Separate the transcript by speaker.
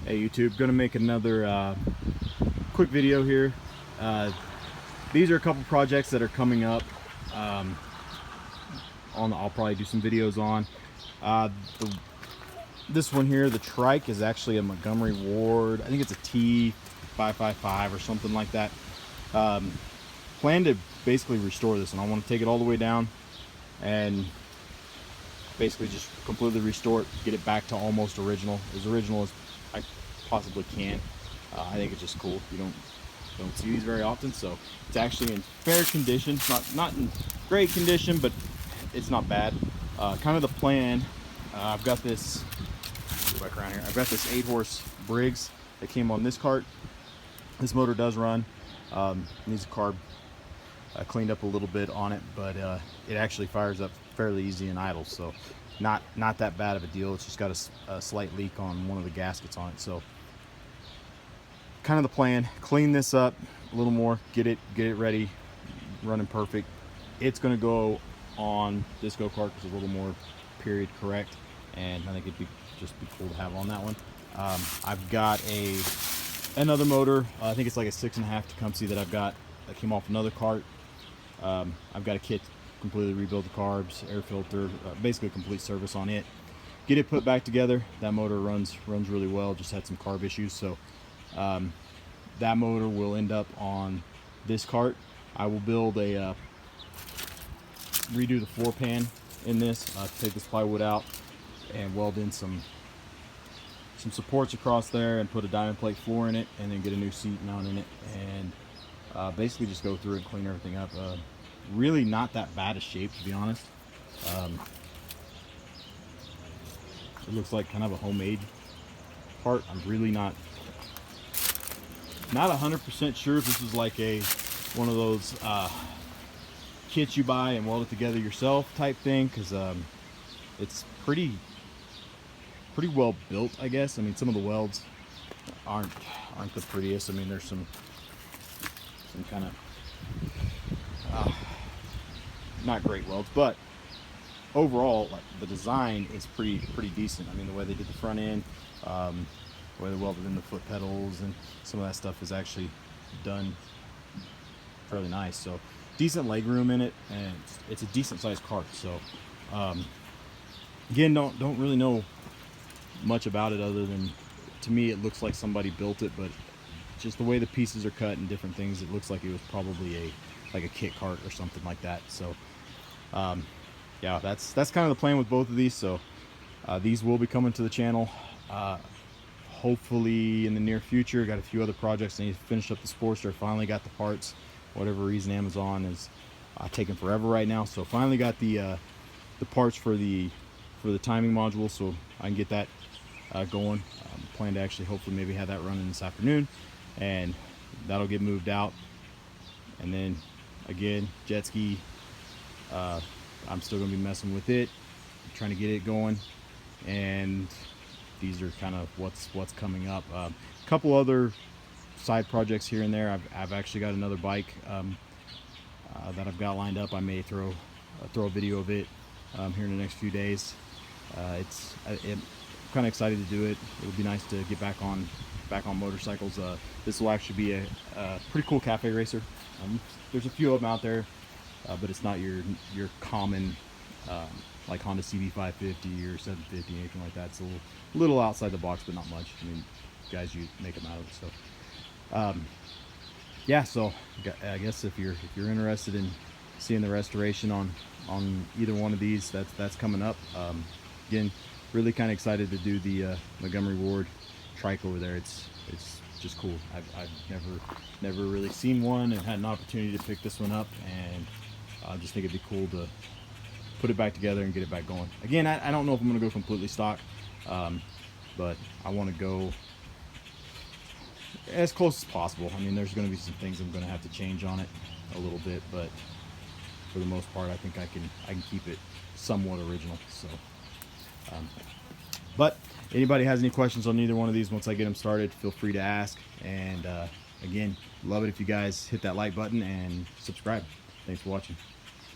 Speaker 1: Hey YouTube, gonna make another quick video here. These are a couple projects that are coming up. I'll probably do some videos on. This one here, the trike, is actually a Montgomery Ward. I think it's a T555 or something like that. Plan to basically restore this, and I want to take it all the way down and basically just completely restore it, get it back to almost original as I possibly can. I think it's just cool. You don't see these very often, so it's actually in fair condition. Not in great condition, but it's not bad. Kind of the plan. I've got this. Go back around here. I've got this 8-horse Briggs that came on this cart. This motor does run. Needs a carb cleaned up a little bit on it, but it actually fires up fairly easy and idle, so not that bad of a deal. It's just got a slight leak on one of the gaskets on it. So kind of the plan: clean this up a little more, get it ready, running perfect. It's going to go on this go-kart because a little more period correct, and I think it'd just be cool to have on that one. I've got another motor. I think it's like a 6.5 Tecumseh that I've got that came off another cart. I've got a kit, completely rebuild the carbs, air filter, basically a complete service on it. Get it put back together. That motor runs really well. Just had some carb issues, so that motor will end up on this cart. I will build redo the floor pan in this. Take this plywood out and weld in some supports across there and put a diamond plate floor in it, and then get a new seat mount in it, and basically just go through and clean everything up. Really not that bad a shape, to be honest. It looks like kind of a homemade part. I'm really not 100% sure if this is like one of those kits you buy and weld it together yourself type thing, because it's pretty well built, I guess. I mean, some of the welds aren't the prettiest. I mean, there's some kind of not great welds, but overall, like, the design is pretty decent. I mean, the way they did the front end, the way they welded in the foot pedals, and some of that stuff is actually done fairly nice. So decent leg room in it, and it's a decent sized cart. So again, don't really know much about it other than, to me, it looks like somebody built it, but just the way the pieces are cut and different things, it looks like it was probably like a kit cart or something like that. So yeah, that's kind of the plan with both of these. So these will be coming to the channel hopefully in the near future. Got a few other projects. I need to finish up the Sportster. Finally got the parts. Whatever reason, Amazon is taking forever right now, so finally got the parts for the timing module, so I can get that going. Plan to actually hopefully maybe have that running this afternoon, and that'll get moved out. And then again, jet ski, I'm still gonna be messing with it, trying to get it going, and these are kind of what's coming up. A couple other side projects here and there. I've actually got another bike that I've got lined up. I may throw a video of it here in the next few days. I'm kind of excited to do it. It would be nice to get back on motorcycles. This will actually be a pretty cool cafe racer. There's a few of them out there, but it's not your common like Honda CB550 or 750, anything like that. It's a little outside the box, but not much. I mean, guys, you make them out of it. So yeah, so I guess if you're interested in seeing the restoration on either one of these, that's coming up. Again, really kind of excited to do the Montgomery Ward trike over there. It's just cool. I've never really seen one and had an opportunity to pick this one up, and I just think it'd be cool to put it back together and get it back going. Again, I don't know if I'm going to go completely stock, but I want to go as close as possible. I mean, there's going to be some things I'm going to have to change on it a little bit, but for the most part, I think I can keep it somewhat original. So but anybody has any questions on either one of these, once I get them started, feel free to ask. And again, love it if you guys hit that like button and subscribe. Thanks for watching.